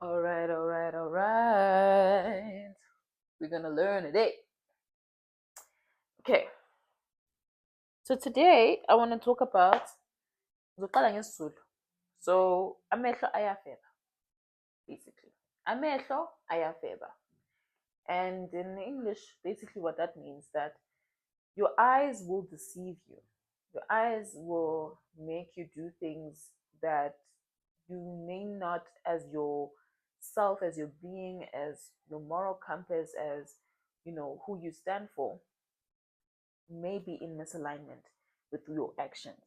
All right, all right, all right. We're gonna learn today. Okay, so today I want to talk about ngizoqala ngesiZulu. So amehlo ayafeba, basically. Amehlo ayafeba. And in English, basically what that means that your eyes will deceive you. Your eyes will make you do things that you may not, as your self, as your being, as your moral compass, as who you stand for, may be in misalignment with your actions,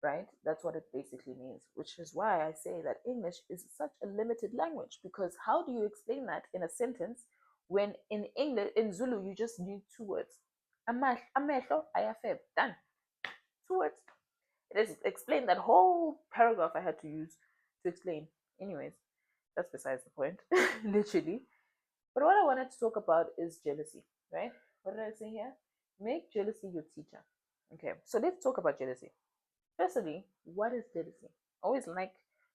right? That's what it basically means, which is why I say that English is such a limited language, because how do you explain that in a sentence when in English, in Zulu, you just need two words? Amehlo ayafeb, done. Two words. It is explained that whole paragraph I had to use to explain. Anyways, that's besides the point, literally. But what I wanted to talk about is jealousy, right? What did I say here? Make jealousy your teacher. Okay, so let's talk about jealousy. Firstly, what is jealousy? I always like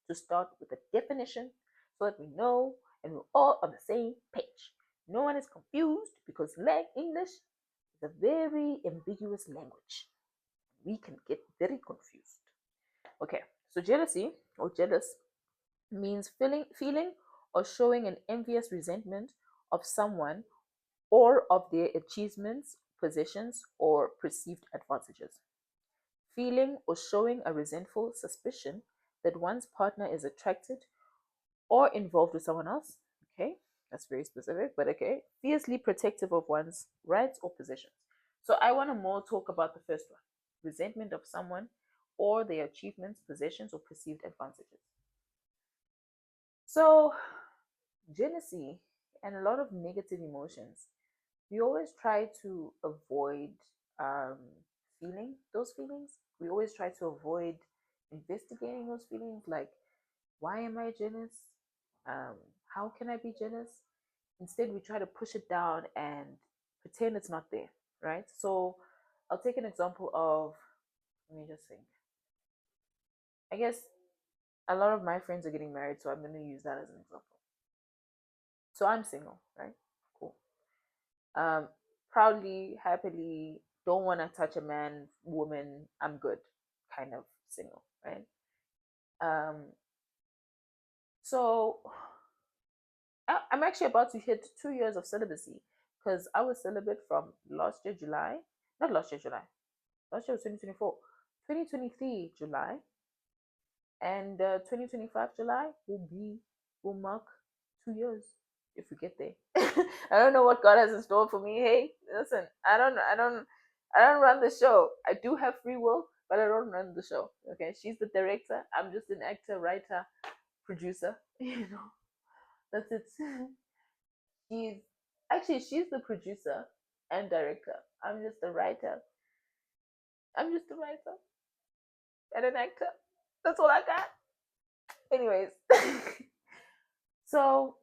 to start with a definition so that we know and we're all on the same page. No one is confused because English is a very ambiguous language. We can get very confused. Okay, so jealousy or jealous means feeling or showing an envious resentment of someone or of their achievements, possessions, or perceived advantages. Feeling or showing a resentful suspicion that one's partner is attracted or involved with someone else. Okay, that's very specific, but okay. Fiercely protective of one's rights or possessions. So I want to more talk about the first one, resentment of someone or their achievements, possessions, or perceived advantages. So, jealousy and a lot of negative emotions, we always try to avoid um, feeling those feelings. We always try to avoid investigating those feelings, like, why am I jealous? Um, how can I be jealous? Instead, we try to push it down and pretend it's not there, right? So, I'll take an example of, let me just think. I guess a lot of my friends are getting married, so I'm going to use that as an example. So, I'm single, right? Cool. Um, Proudly, happily, don't want to touch a man, woman, I'm good, kind of single, right? Um, so I'm actually about to hit 2 years of celibacy because I was celibate from last year, July, not last year, July, last year was 2024, 2023, July, and 2025, July will mark 2 years if we get there. I don't know what God has in store for me. Hey, listen, I don't run the show. I do have free will, but I don't run the show. Okay, she's the director. I'm just an actor, writer, producer. That's it. She's she's the producer and director. I'm just a writer. I'm just a writer and an actor. That's all I got. Anyways, so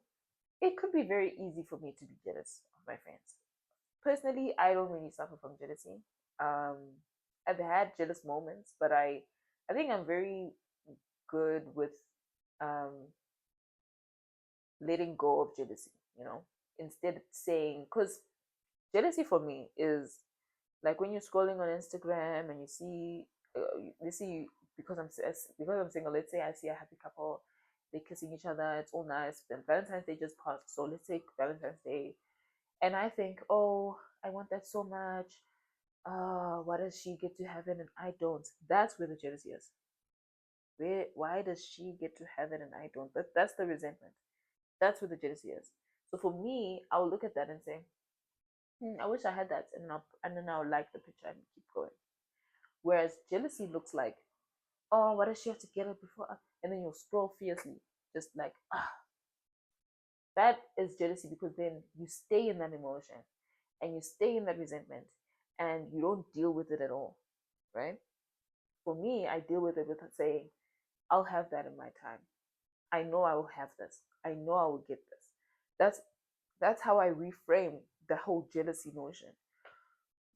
it could be very easy for me to be jealous of my friends. Personally, I don't really suffer from jealousy. Um, I've had jealous moments, but I think I'm very good with um, letting go of jealousy. Instead saying, because jealousy for me is like when you're scrolling on Instagram and you see, because I'm single. Let's say I see a happy couple, they're kissing each other, it's all nice. Then Valentine's Day just passed, so let's take Valentine's Day, and I think, oh, I want that so much. Why does she get to have it and I don't? That's where the jealousy is. Why does she get to have it and I don't? That's the resentment. That's where the jealousy is. So for me, I'll look at that and say, I wish I had that, and then I'll like the picture and keep going. Whereas jealousy looks like, oh, why does she have to get it before? And then you'll scroll fiercely, just like, that is jealousy, because then you stay in that emotion and you stay in that resentment and you don't deal with it at all, right? For me, I deal with it with saying, I'll have that in my time. I know I will have this. I know I will get this. That's that's how I reframe the whole jealousy notion.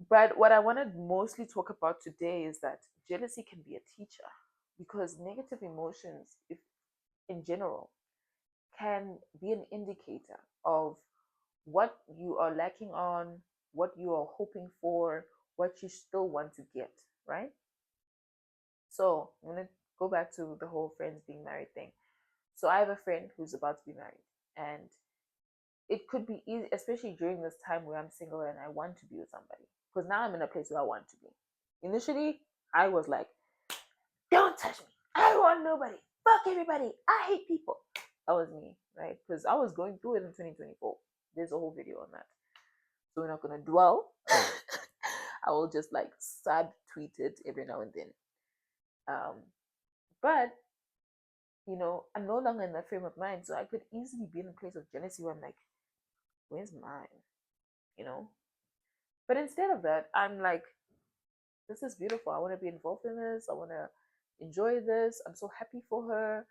But what I want to mostly talk about today is that jealousy can be a teacher, because negative emotions, if in general, can be an indicator of what you are lacking on, what you are hoping for, what you still want to get, right? So I'm gonna go back to the whole friends being married thing. So I have a friend who's about to be married, and it could be easy, especially during this time where I'm single and I want to be with somebody. Because now I'm in a place where I want to be. Initially, I was like, don't touch me. I want nobody. Fuck everybody. I hate people. That was me, right? Because I was going through it in 2024. There's a whole video on that. So we're not going to dwell. I will just like sad tweet it every now and then. Um, but, I'm no longer in that frame of mind. So I could easily be in a place of jealousy where I'm like, where's mine? You know? But instead of that, I'm like, this is beautiful. I want to be involved in this. I want to enjoy this. I'm so happy for her,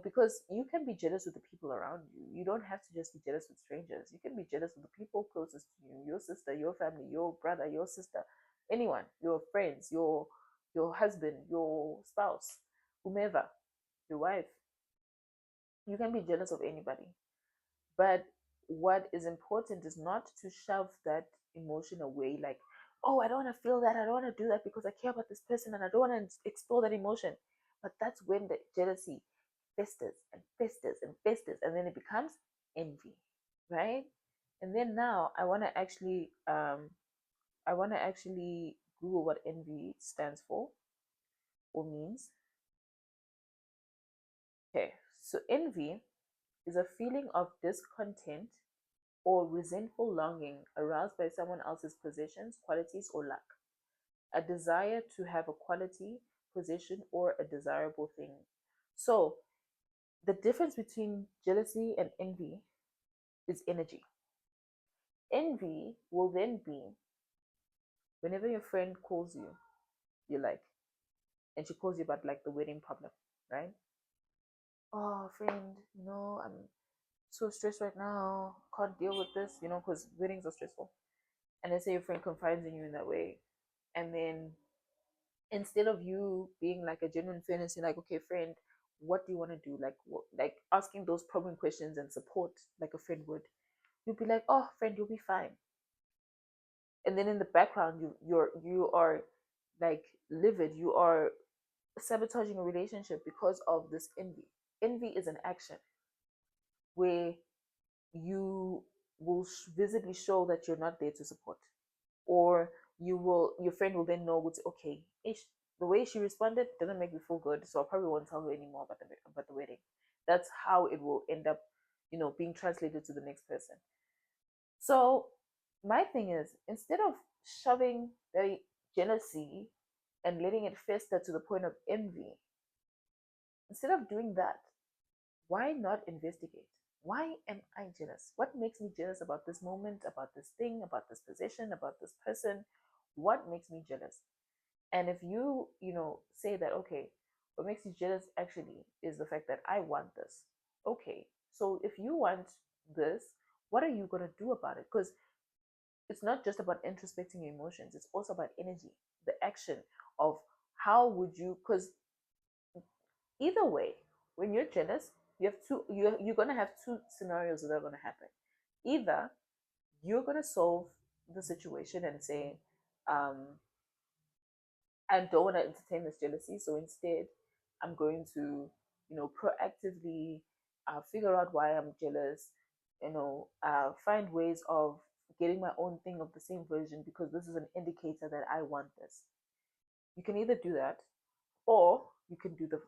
because you can be jealous with the people around you. You don't have to just be jealous with strangers. You can be jealous with the people closest to you, your sister, your family, your brother, your sister, anyone, your friends, your husband, your spouse, whomever, your wife. You can be jealous of anybody. But what is important is not to shove that emotion away, like, oh, I don't want to feel that. I don't want to do that because I care about this person and I don't want to explore that emotion. But that's when the jealousy festers and festers and festers, and then it becomes envy, right? And then now I want to actually Google what envy stands for or means. Okay, so envy is a feeling of discontent or resentful longing aroused by someone else's possessions, qualities, or lack. A desire to have a quality, position, or a desirable thing. So, the difference between jealousy and envy is energy. Envy will then be whenever your friend calls you, you're like, and she calls you about like the wedding problem, right? Oh, friend, I'm so stressed right now, can't deal with this, because weddings are stressful. And let's say your friend confides in you in that way, and then instead of you being like a genuine friend and saying like, okay, friend, what do you want to do, like like asking those probing questions and support like a friend would, you'd be like, oh, friend, you'll be fine. And then in the background, you are like livid, you are sabotaging a relationship because of this envy. Envy is an action where you will visibly show that you're not there to support, or your friend will then know, would say, okay, the way she responded doesn't make me feel good, so I probably won't tell her anymore about the wedding. That's how it will end up, being translated to the next person. So my thing is, instead of shoving the jealousy and letting it fester to the point of envy, instead of doing that, why not investigate? Why am I jealous? What makes me jealous about this moment, about this thing, about this position, about this person? What makes me jealous? And if you say that, okay, what makes you jealous actually is the fact that I want this. Okay, so if you want this, what are you going to do about it? Because it's not just about introspecting your emotions, it's also about energy, the action of how would you, because either way, when you're jealous, you're going to have two scenarios that are going to happen. Either you're going to solve the situation and say, um, I don't want to entertain this jealousy. So instead, I'm going to, proactively figure out why I'm jealous, find ways of getting my own thing of the same version because this is an indicator that I want this. You can either do that, or you can do the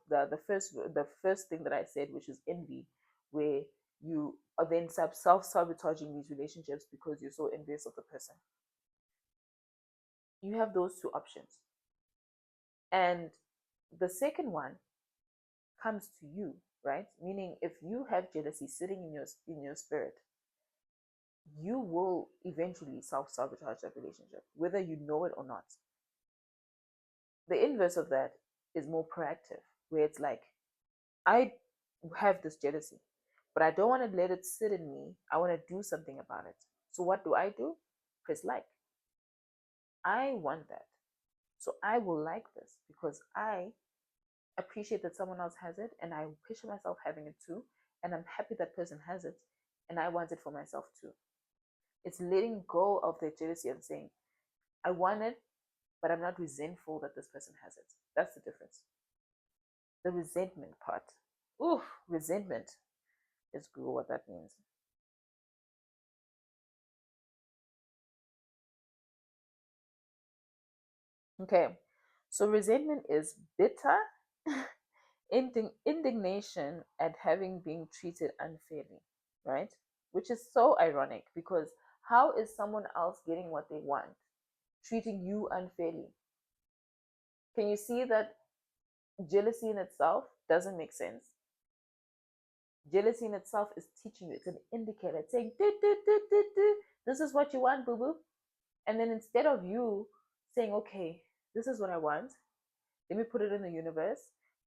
first thing that I said, which is envy, where you are then self sabotaging these relationships because you're so envious of the person. You have those two options. And the second one comes to you, right? Meaning, if you have jealousy sitting in your spirit, you will eventually self sabotage that relationship, whether you know it or not. The inverse of that is more proactive, where it's like, I have this jealousy, but I don't want to let it sit in me. I want to do something about it. So what do? Press like. I want that. So I will like this because I appreciate that someone else has it and I picture myself having it too. and I'm happy that person has it, and I want it for myself too. It's letting go of the jealousy and saying, I want it, but I'm not resentful that this person has it. That's the difference. The resentment part. Ooh, resentment. Let's Google what that means. Okay, so resentment is bitter indignation at having been treated unfairly, right? Which is so ironic because how is someone else getting what they want, treating you unfairly? Can you see that jealousy in itself doesn't make sense? Jealousy in itself is teaching you, it's an indicator, it's saying, do, do, do, do, do. This is what you want, boo boo. And then instead of you saying, okay, this is what I want, let me put it in the universe,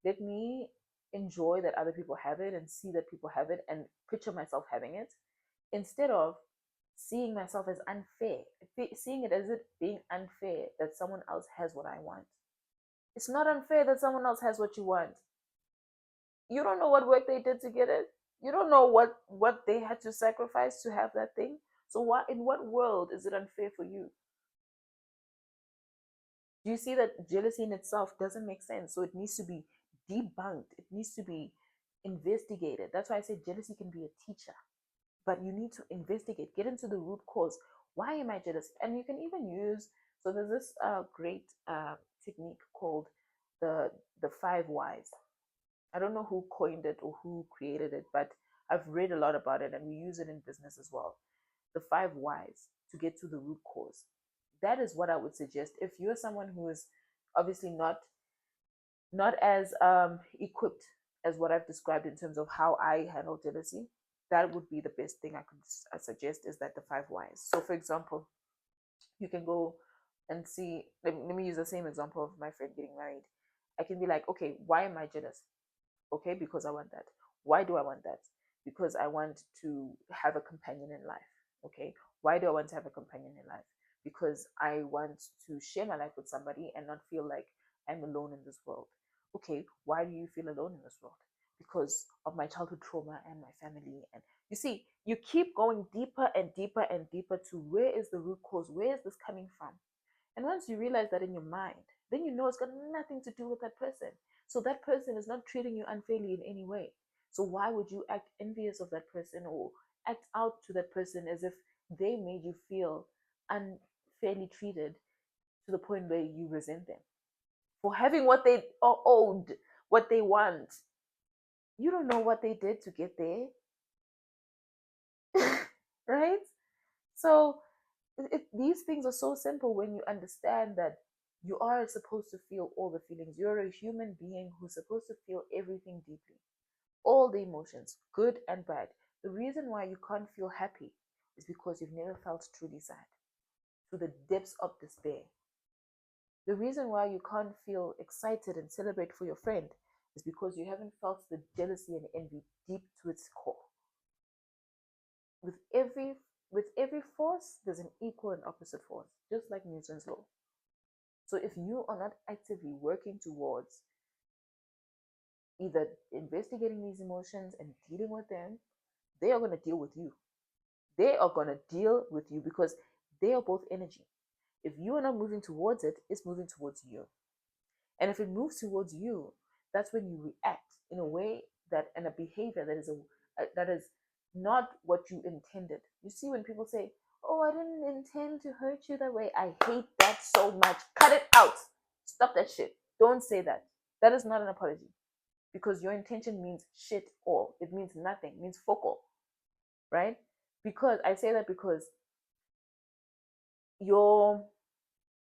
let me enjoy that other people have it and see that people have it and picture myself having it, instead of seeing myself as unfair, seeing it as it being unfair that someone else has what I want. It's not unfair that someone else has what you want. You don't know what work they did to get it. You don't know what they had to sacrifice to have that thing. So why, in what world is it unfair for you? Do you see that jealousy in itself doesn't make sense? So it needs to be debunked. It needs to be investigated. That's why I say jealousy can be a teacher, but you need to investigate, get into the root cause. Why am I jealous? And you can even use, so there's this great technique called the the 5 whys. I don't know who coined it or who created it, but I've read a lot about it and we use it in business as well. The 5 whys to get to the root cause. That is what I would suggest if you're someone who is obviously not as equipped as what I've described in terms of how I handle jealousy. That would be the best thing I could suggest, is that the 5 whys. So, for example, you can go and see. Let me use the same example of my friend getting married. I can be like, okay, why am I jealous? Okay, because I want that. Why do I want that? Because I want to have a companion in life. Okay, why do I want to have a companion in life? Because I want to share my life with somebody and not feel like I'm alone in this world. Okay, why do you feel alone in this world? Because of my childhood trauma and my family. And you see, you keep going deeper and deeper and deeper to where is the root cause? Where is this coming from? And once you realize that in your mind, then you know it's got nothing to do with that person. So that person is not treating you unfairly in any way. So why would you act envious of that person or act out to that person as if they made you feel unfairly treated to the point where you resent them for having what they are owed, what they want? You don't know what they did to get there, right? So these things are so simple when you understand that you are supposed to feel all the feelings. You're a human being who's supposed to feel everything deeply, all the emotions, good and bad. The reason why you can't feel happy is because you've never felt truly sad, to the depths of despair. The reason why you can't feel excited and celebrate for your friend is because you haven't felt the jealousy and envy deep to its core. With every force, there's an equal and opposite force, just like Newton's law. So if you are not actively working towards either investigating these emotions and dealing with them, they are going to deal with you. They are going to deal with you because they are both energy. If you are not moving towards it, it's moving towards you. And if it moves towards you, that's when you react in a way that, and a behavior that is not what you intended. You see, when people say, "Oh, I didn't intend to hurt you that way," I hate that so much. Cut it out. Stop that shit. Don't say that. That is not an apology, because your intention means shit all. It means nothing. It means focal, right? Because I say that because your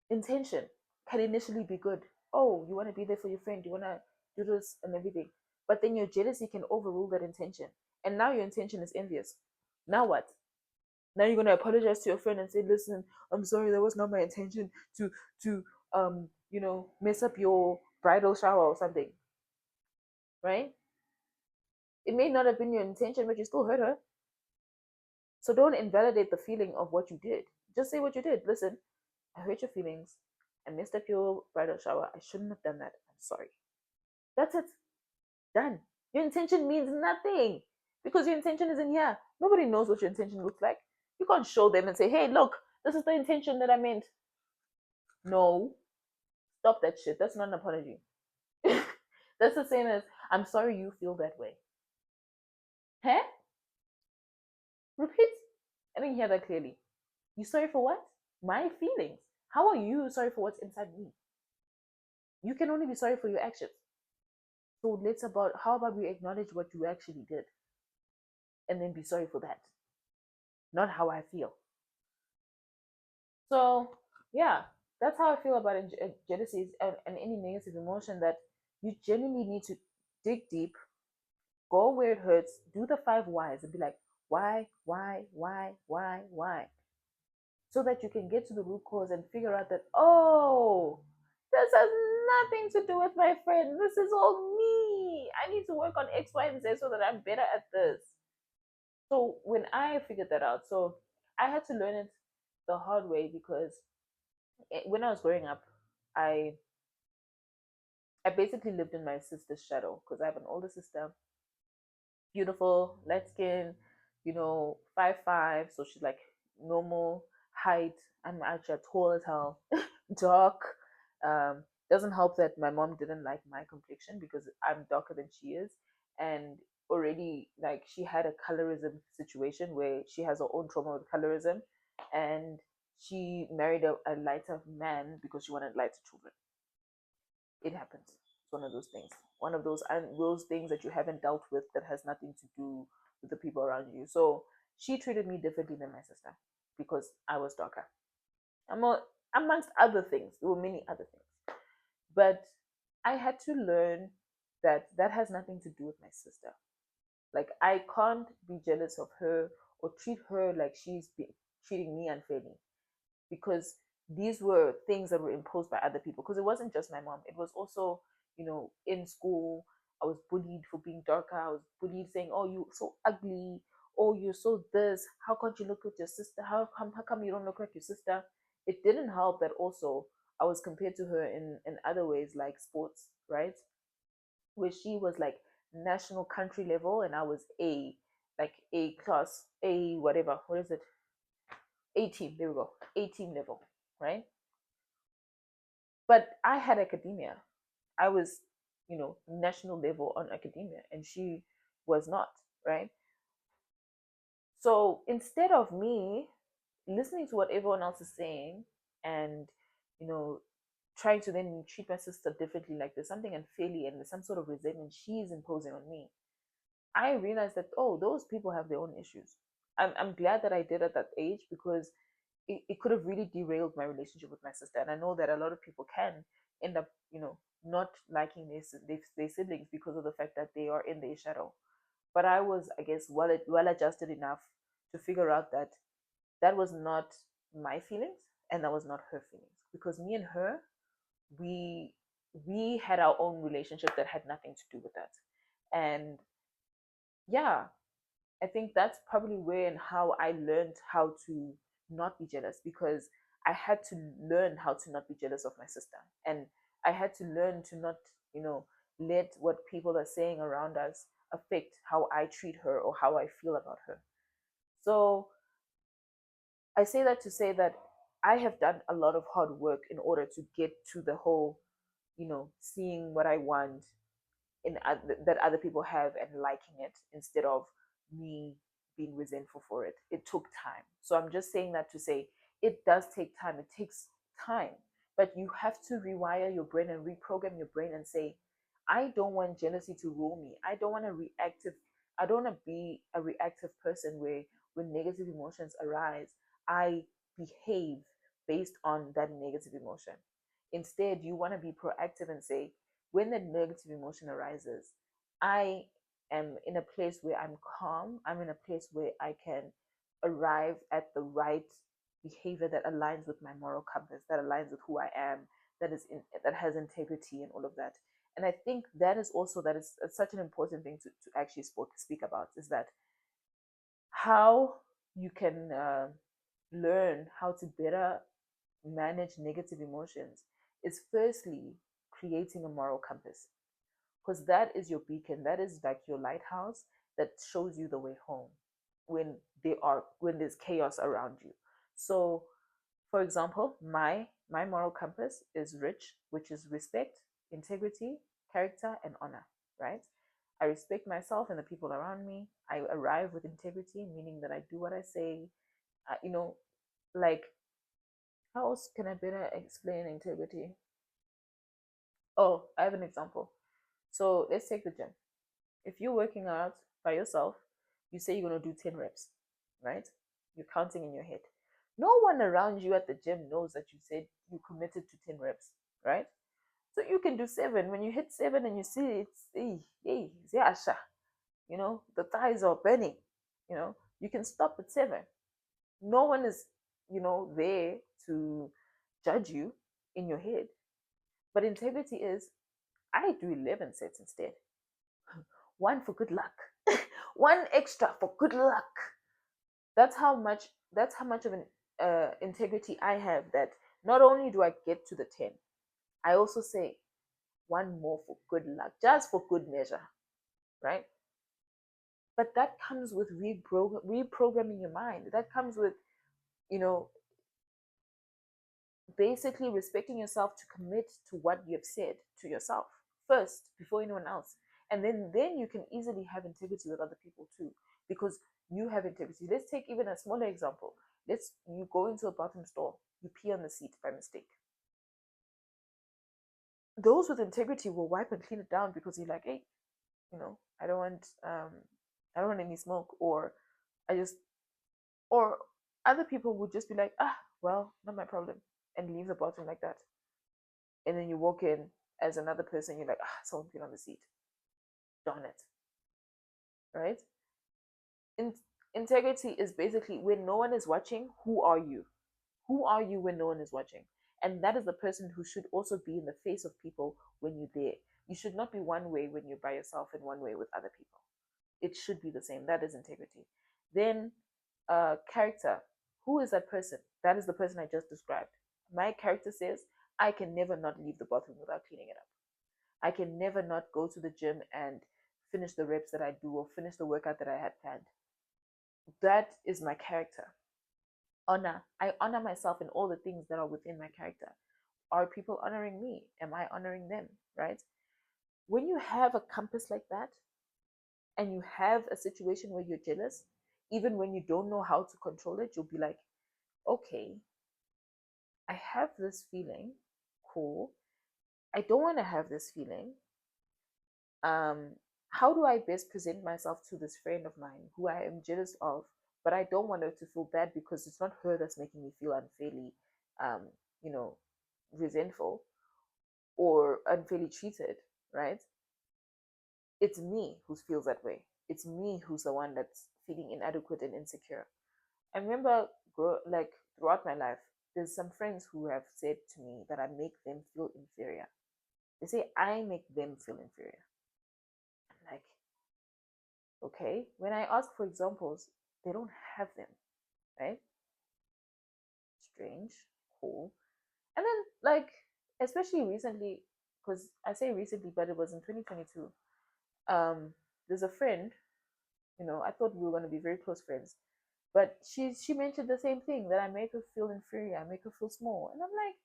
intention can initially be good. Oh, you want to be there for your friend, you want to do this and everything. But then your jealousy can overrule that intention. And now your intention is envious. Now what? Now you're going to apologize to your friend and say, "Listen, I'm sorry, that was not my intention to mess up your bridal shower or something." Right? It may not have been your intention, but you still hurt her. So don't invalidate the feeling of what you did. Just say what you did. "Listen, I hurt your feelings. I messed up your bridal shower. I shouldn't have done that. I'm sorry." That's it. Done. Your intention means nothing. because your intention is in here. Nobody knows what your intention looks like. You can't show them and say, hey, look, this is the intention that I meant. No, stop that shit. That's not an apology. That's the same as, I'm sorry you feel that way. Huh? Repeat. I didn't hear that clearly. You sorry for what? My feelings. How are you sorry for what's inside me? You can only be sorry for your actions. So how about we acknowledge what you actually did and then be sorry for that, not how I feel. So yeah, that's how I feel about jealousy and any negative emotion, that you genuinely need to dig deep, go where it hurts, do the 5 whys and be like, why? So that you can get to the root cause and figure out that, oh, this has nothing to do with my friend. This is all me. I need to work on X, Y, and Z so that I'm better at this. So when I figured that out, so I had to learn it the hard way because when I was growing up, I I basically lived in my sister's shadow because I have an older sister, beautiful, light skin, 5'5", so she's like normal height. I'm actually tall as hell, dark. Doesn't help that my mom didn't like my complexion because I'm darker than she is, and already like she had a colorism situation where she has her own trauma with colorism, and she married a lighter man because she wanted lighter children. It happens. It's one of those things. One of those things that you haven't dealt with that has nothing to do with the people around you. So she treated me differently than my sister because I was darker. Amongst other things, there were many other things. But I had to learn that that has nothing to do with my sister. Like I can't be jealous of her or treat her like treating me unfairly, because these were things that were imposed by other people. Because it wasn't just my mom, it was also, in school, I was bullied for being darker. I was bullied saying, oh, you're so ugly, oh, you're so this, how can't you look at your sister, how come you don't look like your sister. It didn't help that also I was compared to her in other ways, like sports, right? Where she was like national country level and I was a class, a whatever, what is it, a team, there we go, a team level, right? But I had academia. I was, national level on academia, and she was not, right? So instead of me listening to what everyone else is saying and, you know, trying to then treat my sister differently, like there's something unfairly and there's some sort of resentment she's imposing on me, I realized that, oh, those people have their own issues. I'm glad that I did at that age because it could have really derailed my relationship with my sister. And I know that a lot of people can end up, not liking their siblings because of the fact that they are in their shadow. But I was, I guess, well adjusted enough to figure out that that was not my feelings and that was not her feelings, because me and her, we we had our own relationship that had nothing to do with that. And yeah, I think that's probably where and how I learned how to not be jealous, because I had to learn how to not be jealous of my sister. And I had to learn to not, let what people are saying around us affect how I treat her or how I feel about her. So I say that to say that I have done a lot of hard work in order to get to the whole, seeing what I want that other people have and liking it instead of me being resentful for it. It took time. So I'm just saying that to say it does take time. It takes time. But you have to rewire your brain and reprogram your brain and say, I don't want jealousy to rule me. I don't want to be a reactive person where when negative emotions arise, I behave based on that negative emotion. Instead, you want to be proactive and say, when that negative emotion arises, I am in a place where I'm calm. I'm in a place where I can arrive at the right behavior that aligns with my moral compass, that aligns with who I am, that has integrity and all of that. And I think that is also that is such an important thing to actually speak about, is that how you can learn how to better manage negative emotions is firstly creating a moral compass, because that is your beacon, that is like your lighthouse, that shows you the way home when when there's chaos around you. So, for example, my moral compass is rich, which is respect, integrity, character, and honor, right? I respect myself and the people around me. I arrive with integrity, meaning that I do what I say. You know, like, how else can I better explain integrity? Oh, I have an example. So let's take the gym. If you're working out by yourself, you say you're going to do 10 reps, right? You're counting in your head. No one around you at the gym knows that you said you committed to 10 reps, right? So you can do 7. When you hit 7 and you see it's, hey, Ziasha, the thighs are burning, you can stop at 7. No one is, there to judge you in your head. But integrity is, I do 11 sets instead. One for good luck. One extra for good luck. That's how much. That's how much of an integrity I have. That not only do I get to the 10, I also say one more for good luck, just for good measure, right? But that comes with reprogramming your mind. That comes with, you know, basically respecting yourself to commit to what you have said to yourself first before anyone else. And then you can easily have integrity with other people too, because you have integrity. Let's take even a smaller example. Let's You go into a bathroom store, you pee on the seat by mistake. Those with integrity will wipe and clean it down because you're like, hey, I don't want any smoke, or I just or other people would just be like, well, not my problem, and leave the bathroom like that. And then you walk in as another person, you're like, someone peed on the seat. Darn it. Right? In- Integrity is basically when no one is watching, who are you? Who are you when no one is watching? And that is the person who should also be in the face of people when you're there. You should not be one way when you're by yourself and one way with other people. It should be the same. That is integrity. Then, character. Who is that person? That is the person I just described. My character says, I can never not leave the bathroom without cleaning it up. I can never not go to the gym and finish the reps that I do or finish the workout that I had planned. That is my character. Honor. I honor myself in all the things that are within my character. Are people honoring me? Am I honoring them? Right? When you have a compass like that and you have a situation where you're jealous, even when you don't know how to control it, you'll be like, okay, I have this feeling. Cool. I don't want to have this feeling. um, how do I best present myself to this friend of mine who I am jealous of, but I don't want her to feel bad because it's not her that's making me feel unfairly, um, you know, resentful or unfairly treated, right? It's me who feels that way. It's me who's the one that's feeling inadequate and insecure. I remember, like throughout my life, there's some friends who have said to me that I make them feel inferior. They say I make them feel inferior. I'm like, okay, when I ask for examples, they don't have them, right? Strange, cool. And then, like, especially recently, because I say recently, but it was in 2022. There's a friend, I thought we were going to be very close friends, but she mentioned the same thing, that I make her feel inferior, I make her feel small. And I'm like,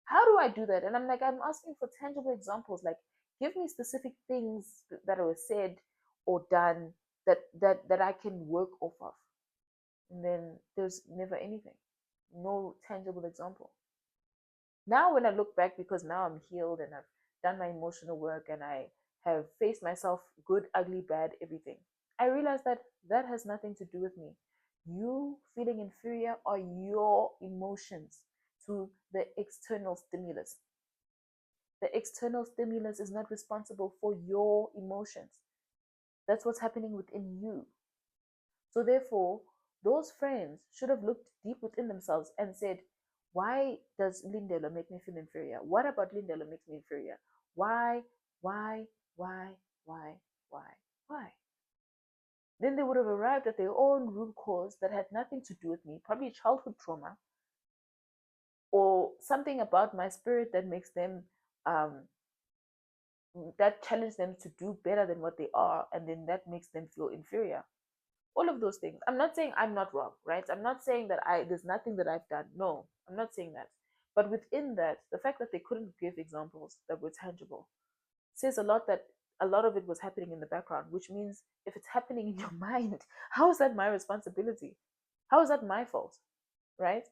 how do I do that? And I'm like, I'm asking for tangible examples. Like, give me specific things that were said or done that I can work off of. And then there's never anything, no tangible example. Now when I look back, because now I'm healed and I've done my emotional work and I have faced myself, good, ugly, bad, everything, I realize that that has nothing to do with me. You feeling inferior are your emotions to the external stimulus. The external stimulus is not responsible for your emotions. That's what's happening within you. So therefore, those friends should have looked deep within themselves and said, why does Lindela make me feel inferior? What about Lindela makes me inferior? Why, why, why, why, why, why? Then they would have arrived at their own root cause that had nothing to do with me, probably childhood trauma, or something about my spirit that makes them that challenge them to do better than what they are, and then that makes them feel inferior. All of those things. I'm not saying I'm not wrong, right? I'm not saying that I there's nothing that I've done. No, I'm not saying that. But within that, the fact that they couldn't give examples that were tangible says a lot, that a lot of it was happening in the background, which means if it's happening in your mind, how is that my responsibility? How is that my fault? Right?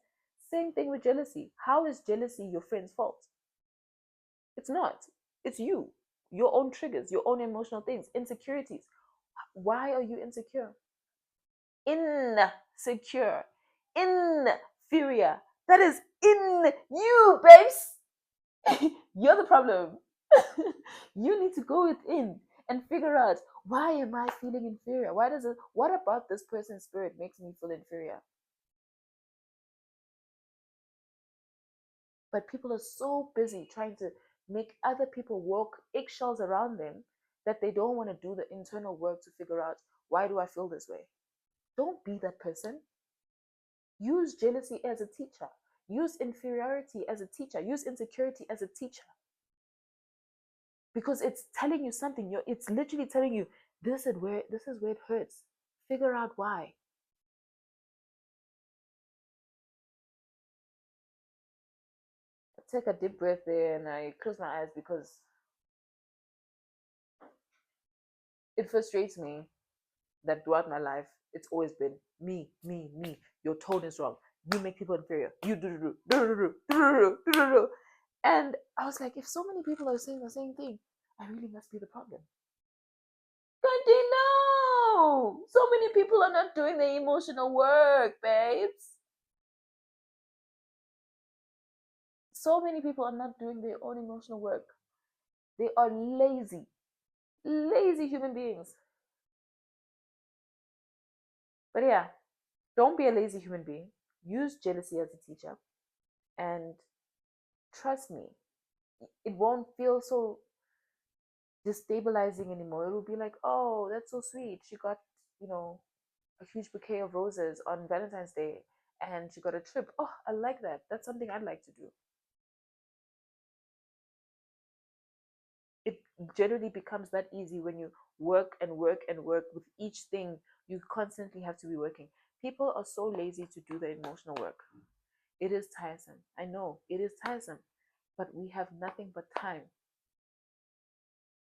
Same thing with jealousy. How is jealousy your friend's fault? It's not. It's you. Your own triggers, your own emotional things, insecurities. Why are you insecure? Insecure, inferior. That is in you, babes. You're the problem. You need to go within and figure out, why am I feeling inferior? Why does it? What about this person's spirit makes me feel inferior? But people are so busy trying to make other people walk eggshells around them that they don't want to do the internal work to figure out, why do I feel this way? Don't be that person. Use jealousy as a teacher. Use inferiority as a teacher. Use insecurity as a teacher. Because it's telling you something. It's literally telling you, this is where it hurts. Figure out why. I take a deep breath there and I close my eyes, because it frustrates me that throughout my life it's always been me, me, me. Your tone is wrong. You make people inferior. You do. And I was like, if so many people are saying the same thing, I really must be the problem. Kandi, no! So many people are not doing the emotional work, babes. So many people are not doing their own emotional work. They are lazy, lazy human beings. But yeah, don't be a lazy human being. Use jealousy as a teacher. And trust me, it won't feel so destabilizing anymore. It will be like, oh, that's so sweet. She got, you know, a huge bouquet of roses on Valentine's Day, and she got a trip. Oh, I like that. That's something I'd like to do. It generally becomes that easy when you work and work and work with each thing. You constantly have to be working. People are so lazy to do the emotional work. It is tiresome. I know it is tiresome, but we have nothing but time.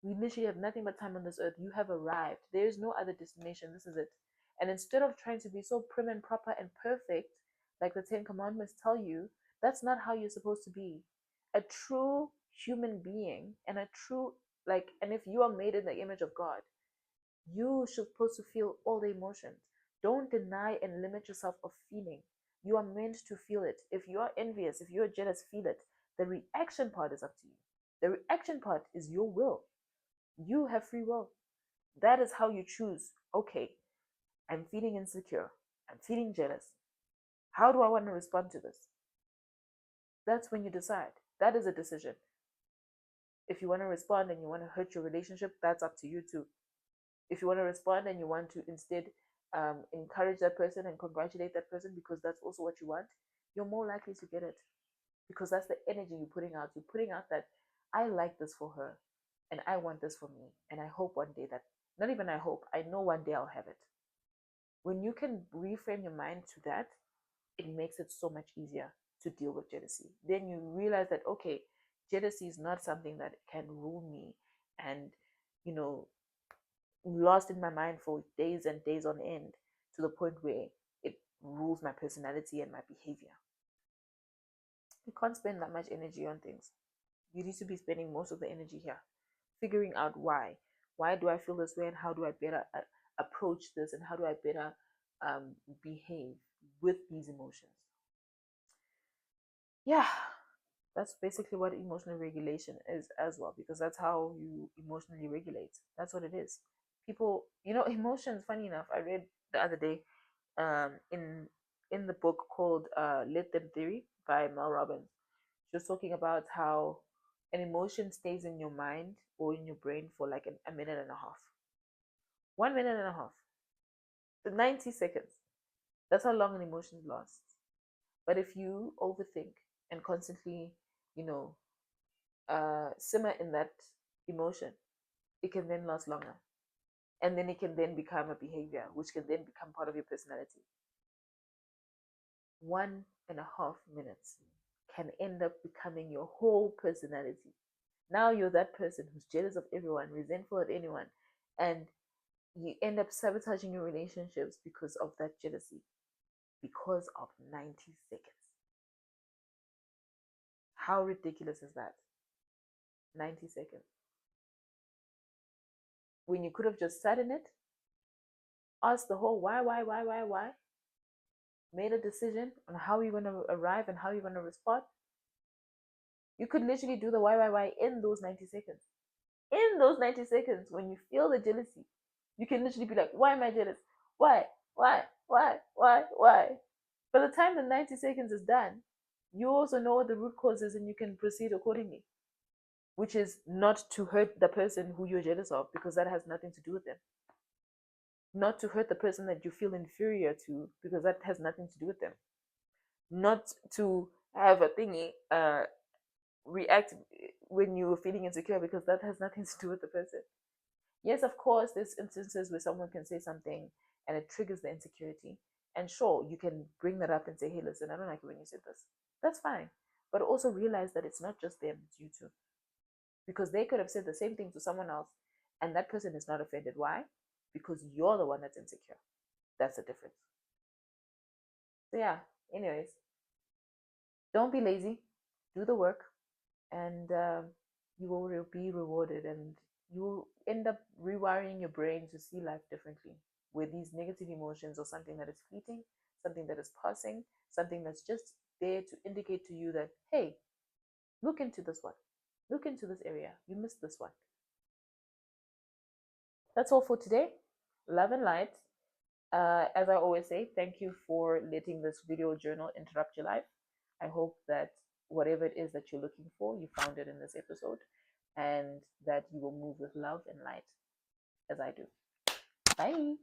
We literally have nothing but time on this earth. You have arrived. There is no other destination. This is it. And instead of trying to be so prim and proper and perfect, like the Ten Commandments tell you, that's not how you're supposed to be. A true human being and a true, like, and if you are made in the image of God, you should supposed to feel all the emotions. Don't deny and limit yourself of feeling. You are meant to feel it. If you are envious, if you are jealous, feel it. The reaction part is up to you. The reaction part is your will. You have free will. That is how you choose. Okay, I'm feeling insecure. I'm feeling jealous. How do I want to respond to this? That's when you decide. That is a decision. If you want to respond and you want to hurt your relationship, that's up to you too. If you want to respond and you want to instead encourage that person and congratulate that person because that's also what you want, you're more likely to get it, because that's the energy you're putting out. You're putting out that I like this for her and I want this for me. And I hope one day that, not even I hope, I know one day I'll have it. When you can reframe your mind to that, it makes it so much easier to deal with jealousy. Then you realize that, okay, jealousy is not something that can rule me and, you know, lost in my mind for days and days on end, to the point where it rules my personality and my behavior. You can't spend that much energy on things. You need to be spending most of the energy here, figuring out why. Why do I feel this way, and how do I better approach this, and how do I better behave with these emotions? Yeah, that's basically what emotional regulation is as well, because that's how you emotionally regulate. That's what it is. People, emotions. Funny enough, I read the other day in the book called "Let Them Theory" by Mel Robbins. She was talking about how an emotion stays in your mind or in your brain for like a minute and a half. 1 minute and a half. 90 seconds. That's how long an emotion lasts. But if you overthink and constantly, you know, simmer in that emotion, it can then last longer. And then it can then become a behavior, which can then become part of your personality. 1.5 minutes can end up becoming your whole personality. Now you're that person who's jealous of everyone, resentful of anyone, and you end up sabotaging your relationships because of that jealousy, because of 90 seconds. How ridiculous is that? 90 seconds. When you could have just sat in it, asked the whole why, made a decision on how you're going to arrive and how you're going to respond. You could literally do the why in those 90 seconds. In those 90 seconds, when you feel the jealousy, you can literally be like, why am I jealous? Why? Why? By the time the 90 seconds is done, you also know what the root cause is and you can proceed accordingly, which is not to hurt the person who you're jealous of, because that has nothing to do with them. Not to hurt the person that you feel inferior to, because that has nothing to do with them. Not to have a thingy react when you're feeling insecure, because that has nothing to do with the person. Yes, of course, there's instances where someone can say something and it triggers the insecurity. And sure, you can bring that up and say, hey, listen, I don't like it when you said this. That's fine. But also realize that it's not just them, it's you too. Because they could have said the same thing to someone else and that person is not offended. Why? Because you're the one that's insecure. That's the difference. So yeah, anyways, don't be lazy. Do the work and you will be rewarded, and you end up rewiring your brain to see life differently, where these negative emotions or something that is fleeting, something that is passing, something that's just there to indicate to you that, hey, look into this one, look into this area, you missed this one. That's all for today. Love and light. As I always say, thank you for letting this video journal interrupt your life. I hope that whatever it is that you're looking for, you found it in this episode, and that you will move with love and light as I do. Bye.